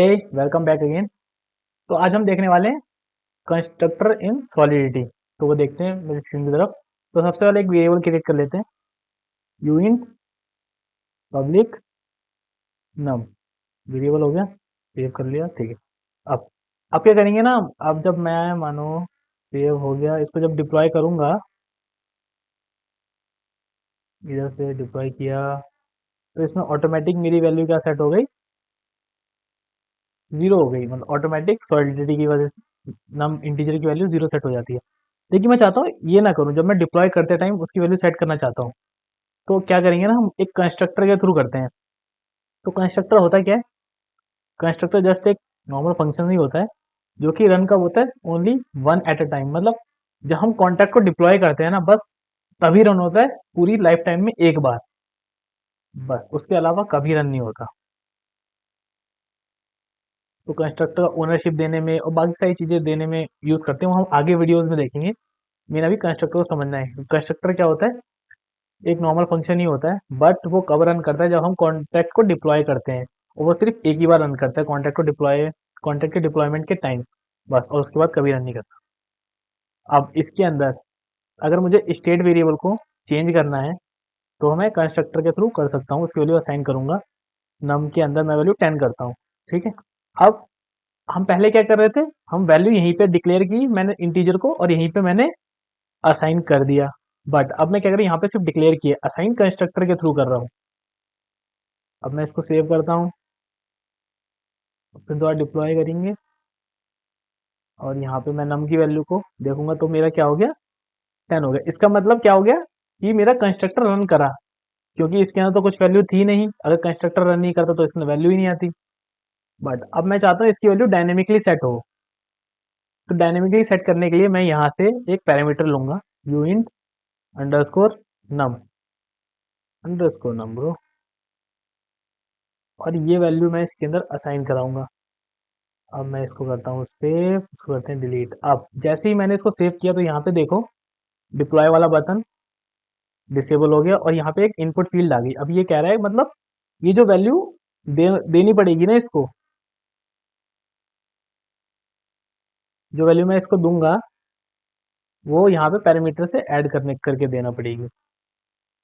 हे welcome back again. तो आज हम देखने वाले हैं कंस्ट्रक्टर इन सॉलिडिटी। तो वो देखते हैं मेरी स्क्रीन की तरफ। तो सबसे पहले एक वेरिएबल क्रिएट कर लेते हैं, uint public num. Variable हो गया, सेव कर लिया, ठीक है। अब अब क्या करेंगे ना, अब जब मैं मानो सेव हो गया, इसको जब डिप्लॉय करूंगा, इधर से डिप्लॉय किया, तो इसमें ऑटोमेटिक मेरी वैल्यू क्या सेट हो गई, जीरो हो गई। मतलब ऑटोमेटिक सॉलिडिटी की वजह से नम इंटीजर की वैल्यू जीरो सेट हो जाती है। लेकिन मैं चाहता हूँ ये ना करूँ, जब मैं डिप्लॉय करते टाइम उसकी वैल्यू सेट करना चाहता हूँ, तो क्या करेंगे ना, हम एक कंस्ट्रक्टर के थ्रू करते हैं। तो कंस्ट्रक्टर होता क्या है? कंस्ट्रक्टर जस्ट एक नॉर्मल फंक्शन ही होता है, जो कि रन कब होता है, only one at a time. मतलब जब हम कॉन्ट्रैक्ट को डिप्लॉय करते हैं ना, बस तभी रन होता है पूरी लाइफ टाइम में एक बार, बस उसके अलावा कभी रन नहीं होता। तो कंस्ट्रक्टर ओनरशिप देने में और बाकी सारी चीजें देने में यूज करते हैं, वो हम आगे वीडियोस में देखेंगे। मेरा भी कंस्ट्रक्टर को समझना है। कंस्ट्रक्टर क्या होता है? एक नॉर्मल फंक्शन ही होता है, बट वो कब रन करता है, जब हम कॉन्ट्रैक्ट को डिप्लॉय करते हैं। और वो सिर्फ एक ही बार रन करता है, कॉन्ट्रैक्ट के डिप्लॉयमेंट के टाइम, बस। और उसके बाद कभी रन नहीं करता। अब इसके अंदर अगर मुझे स्टेट वेरिएबल को चेंज करना है, तो मैं कंस्ट्रक्टर के थ्रू कर सकता हूँ। उसकी वैल्यू असाइन करूंगा, नम के अंदर मैं वैल्यू 10 करता हूँ, ठीक है। अब हम पहले क्या कर रहे थे, हम वैल्यू यहीं पे डिक्लेयर की मैंने इंटीजर को, और यहीं पे मैंने असाइन कर दिया। बट अब मैं क्या कर रहा हूँ, यहाँ पे सिर्फ डिक्लेयर किया, असाइन कंस्ट्रक्टर के थ्रू कर रहा हूँ। अब मैं इसको सेव करता हूँ, फिर दोबारा डिप्लॉय करेंगे, और यहाँ पे मैं नम की वैल्यू को देखूंगा, तो मेरा क्या हो गया, 10 हो गया। इसका मतलब क्या हो गया कि मेरा कंस्ट्रक्टर रन करा, क्योंकि इसके अंदर तो कुछ वैल्यू थी नहीं। अगर कंस्ट्रक्टर रन नहीं करता तो इसमें वैल्यू ही नहीं आती। बट अब मैं चाहता हूँ इसकी वैल्यू डायनेमिकली सेट हो। तो डायनेमिकली सेट करने के लिए मैं यहाँ से एक पैरामीटर लूंगा, uint underscore num, underscore num bro, और ये वैल्यू मैं इसके अंदर असाइन कराऊंगा। अब मैं इसको करता हूँ सेव, इसको करते हैं डिलीट। अब जैसे ही मैंने इसको सेव किया, तो यहाँ पे देखो डिप्लॉय वाला बटन डिसेबल हो गया, और यहाँ पे एक इनपुट फील्ड आ गई। अब ये कह रहा है, मतलब ये जो वैल्यू देनी पड़ेगी ना इसको, जो वैल्यू मैं इसको दूंगा, वो यहाँ पे पैरामीटर से ऐड करने करके देना पड़ेगी।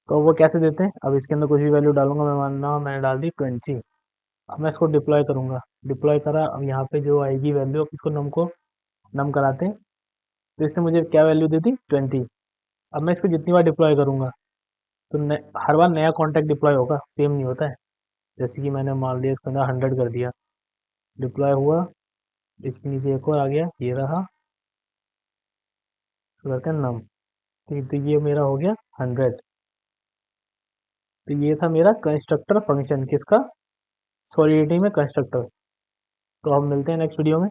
तो वो कैसे देते हैं, अब इसके अंदर कुछ भी वैल्यू डालूंगा। मैं मानना मैंने डाल दी 20। अब मैं इसको डिप्लॉय करूंगा, डिप्लॉय करा। अब यहाँ पे जो आएगी वैल्यू, अब इसको नम को नम कराते हैं, तो इसने मुझे क्या वैल्यू दी थी, 20। अब मैं इसको जितनी बार डिप्लॉय करूंगा, तो हर बार नया कॉन्टैक्ट डिप्लॉय होगा, सेम नहीं होता है। जैसे कि मैंने मान लिया इसके अंदर 100 कर दिया, डिप्लॉय हुआ, इसके नीचे एक और आ गया, ये रहा, तो करते हैं नम। तो ये मेरा हो गया 100। तो ये था मेरा कंस्ट्रक्टर फंक्शन, किसका, सॉलिडिटी में कंस्ट्रक्टर। तो हम मिलते हैं नेक्स्ट वीडियो में।